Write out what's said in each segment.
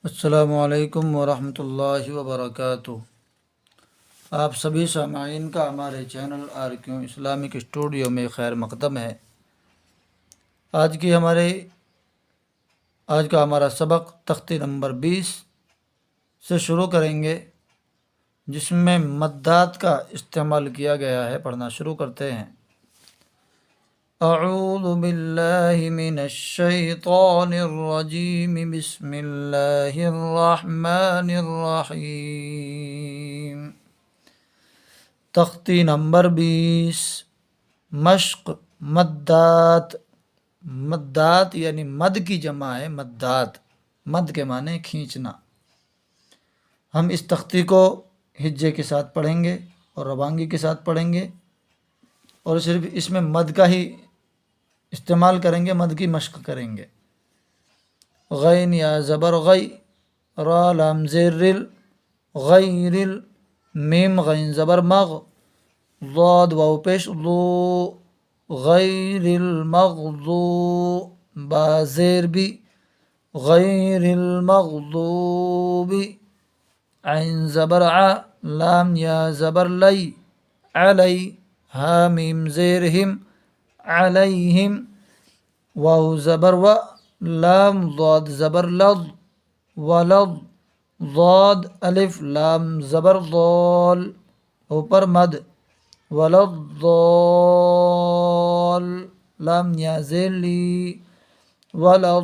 السلام علیکم ورحمۃ اللہ وبرکاتہ۔ آپ سبھی سامعین کا ہمارے چینل RQ اسلامک اسٹوڈیو میں خیر مقدم ہے۔ آج کا ہمارا سبق تختی نمبر 20 سے شروع کریں گے، جس میں مدات کا استعمال کیا گیا ہے۔ پڑھنا شروع کرتے ہیں۔ اعوذ باللہ من الشیطان الرجیم، بسم اللہ الرحمن الرحیم۔ تختی نمبر 20، مشق مدات۔ مدات یعنی مد کی جمع ہے مدات، مد کے معنی کھینچنا۔ ہم اس تختی کو ہجے کے ساتھ پڑھیں گے اور روانگی کے ساتھ پڑھیں گے، اور صرف اس میں مد کا ہی استعمال کریں گے، مد کی مشق کریں گے۔ غین یا زبر غی، را لام زیر رل، غیر ال، میم غین زبر مغ، ضاد واو پیش ضو، غیر المغضوب، با زیر بی، غیر المغضوب، عین زبر ع، لام یا زبر لی، علی، ہا میم زیر ہم، علیہم، واو زبر و، لام ضاد زبر لظ، ولظ، ضاد الف لام زبر ضال، اوپر مد، ولضال، لام یا زیر لی، ولضالی،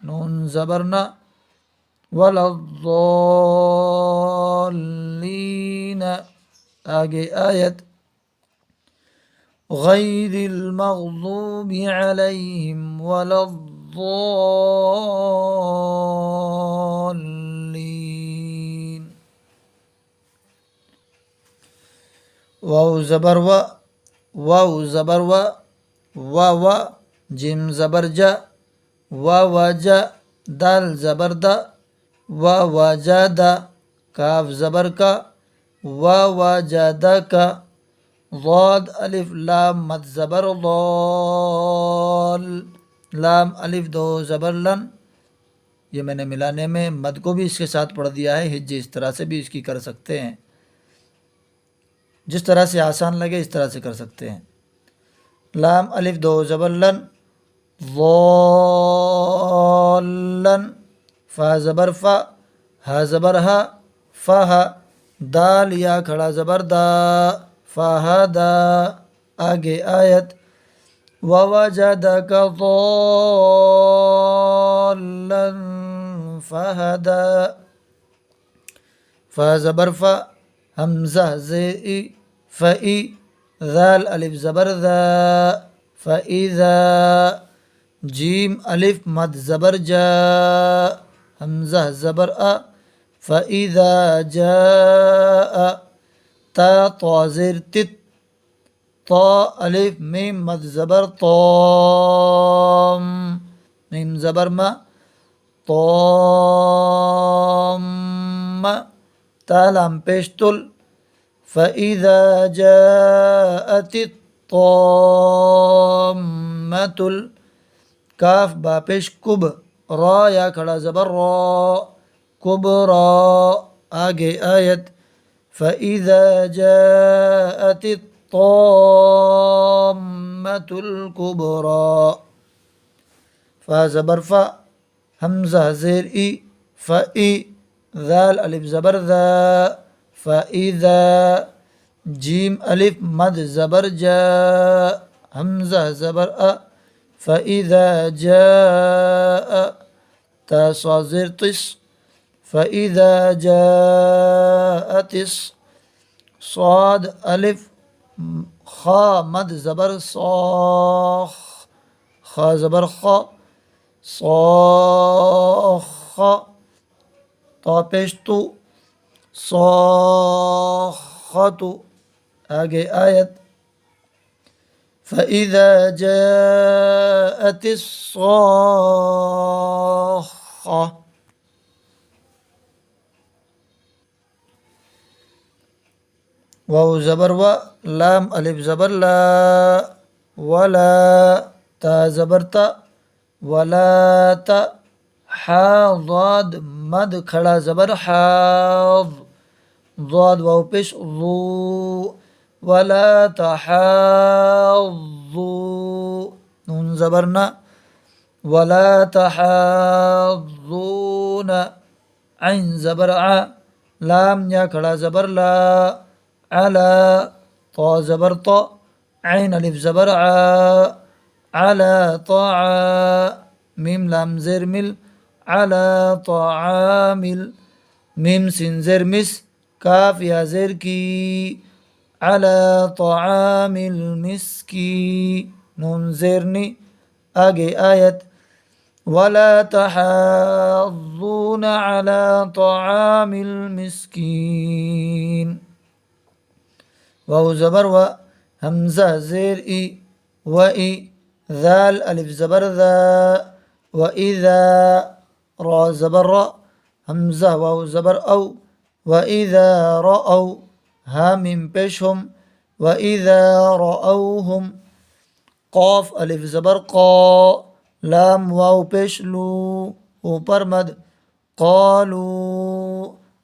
نون زبر نا، ولضالین۔ آگے آیت، غیر المغضوب علیہم ولا الضالین۔ واو زبر و، واو زبر و، و جیم زبر جا، و جا، دال زبر دا، و جا دا، کاف زبر کا، و جا دا کا، ضاد الف لام مد زبر ضال، لام الف دو زبر لن۔ یہ میں نے ملانے میں مد کو بھی اس کے ساتھ پڑھ دیا ہے، ہجے اس طرح سے بھی اس کی کر سکتے ہیں، جس طرح سے آسان لگے اس طرح سے کر سکتے ہیں۔ لام الف دو زبر لن، ضالن، فا زبر فا، ہا زبر ہا، فہا، دال یا کھڑا زبر دا، فہدا۔ آگے آیت، ووجدک ضالا فہدا، فا زبر فا، حمزہ زی، فئی، ذال الف زبر ذا، فإذا، جیم الف مد زبر جا، حمزہ زبر أ، فإذا جاء، تا طا زیر تت، طا الف میم مد زبر طام، میم زبر ما، طام، تا لام پیش تل، فإذا جاءت الطامة، کاف با پیش کب، را یا کھڑا زبر را، کبرا۔ آگے آیت، فإذا جاءت الطامة الكبرى، فا زبر فا، حمزہ زیر ای، فئی، ذال الف زبر ذا، فإذا، جیم الف مد زبر جا، حمزہ زبر أ، فإذا جاء، تا صا زیر طس، فإذا جاءت الص، صاد الف خا مد زبر صاخ، خا زبر خا، صاخ، طا پیش تو، صاخت۔ آگے آیت، فإذا جاءت الصاخة، واو زبر و، لام الف زبر لا، ولا، تا زبر تا، ولات حا ضاد مد کھڑا زبر حاض ضاد واو پیش ضو ولا تحاضوا نون زبر نا ولا تحاضون عین زبر ع لام یا کھڑا زبر لا علا طا زبر طا عین الف زبر ع علا طاعا میم لام زیر مل علا طعامل میم سین زیر مس کاف یا زیر کی علا طعام المسکی نون زیر نی آگے آیت ولا تحاضون على طعام المسكين واو زبر و حمزہ زیر ای و ای ذال الف زبر ذا و اذا را زبر را حمزہ واو زبر او و اذا رأوا ہا میم پیش ہم و اذا رأوهم قاف الف زبر قا لام واو پیش لو اوپر مد قالو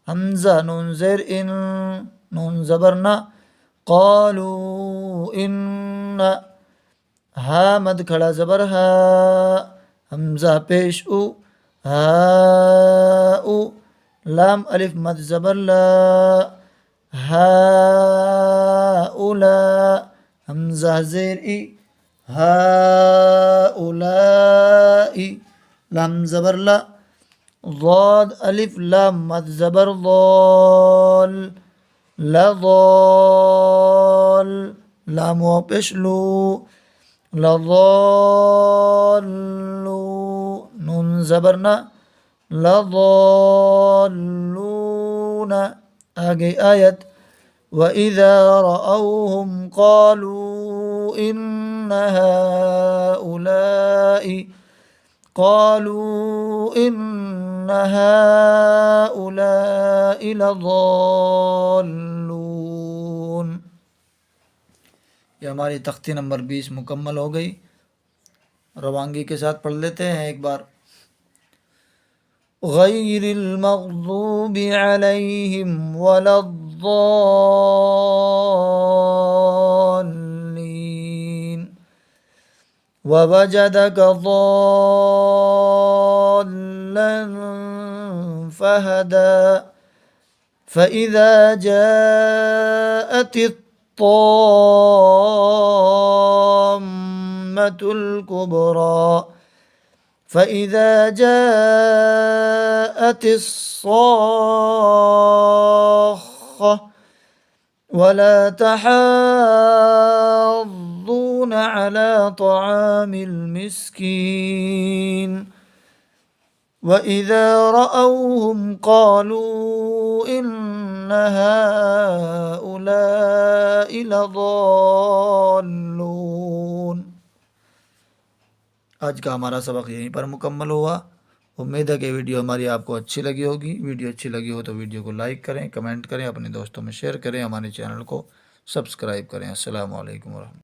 حمزہ نون زیر ان نون زبر نا قالو ان ہا مد کھڑا زبر ہا حمزہ پیش او ہا او لام الف مد زبر لا ہا اولا حمزہ زیر ای هؤلاء لام زبر لا ضاد الف لام مد زبر ضال لضال لام واو پیش لو لضالو نون زبر نا لضالون آگے آیت وَإِذَا رَأَوْهُمْ قَالُوا إِنَّ هَؤُلَاءِ لَضَالُّونَ یہ ہماری تختی نمبر 20 مکمل ہو گئی. روانگی کے ساتھ پڑھ لیتے ہیں ایک بار. غیر المغضوب علیہم ولا الضالین ووجدک ضالا فہدا فإذا جاءت الطامة الكبرى فإذا جاءت الصاخة ولا تحاضون على طعام المسكين وإذا رأوهم قالوا إن هؤلاء لضالون. آج کا ہمارا سبق یہیں پر مکمل ہوا. امید ہے کہ ویڈیو ہماری آپ کو اچھی لگی ہوگی. ویڈیو اچھی لگی ہو تو ویڈیو کو لائک کریں، کمنٹ کریں، اپنے دوستوں میں شیئر کریں، ہمارے چینل کو سبسکرائب کریں. السلام علیکم ورحمۃ اللہ.